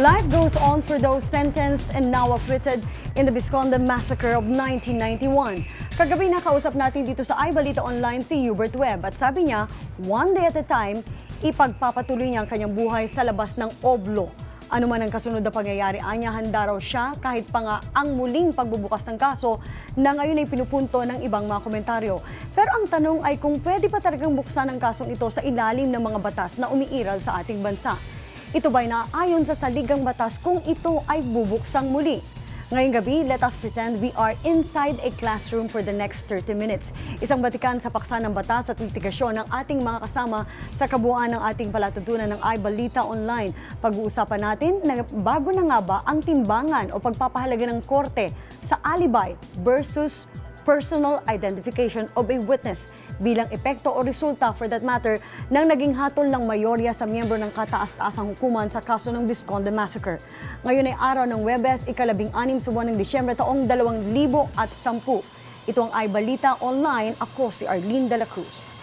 Life goes on for those sentenced and now acquitted in the Visconde Massacre of 1991. Kagabi nakausap natin dito sa iBalita Online si Hubert Webb at sabi niya, one day at a time, ipagpapatuloy niya ang kanyang buhay sa labas ng oblo. Ano man ang kasunod na pangyayari, anya handa raw siya kahit pa nga ang muling pagbubukas ng kaso na ngayon ay pinupunto ng ibang mga komentaryo. Pero ang tanong ay kung pwede pa talagang buksan ang kasong ito sa ilalim ng mga batas na umiiral sa ating bansa. Ito ba'y naaayon sa saligang batas kung ito ay bubuksang muli? Ngayong gabi, let us pretend we are inside a classroom for the next 30 minutes. Isang batikan sa paksa ng batas at litigasyon ng ating mga kasama sa kabuuan ng ating palatuntunan ng iBalita Online. Pag-uusapan natin na bago na nga ba ang timbangan o pagpapahalaga ng korte sa alibi versus personal identification of a witness bilang epekto o resulta for that matter ng naging hatol ng mayorya sa miyembro ng kataas-taasang hukuman sa kaso ng Visconde Massacre. Ngayon ay araw ng Huwebes, ika-16 sa buwan ng Disyembre taong 2010. Ito ang iBalita Online. Ako si Arlene de la Cruz.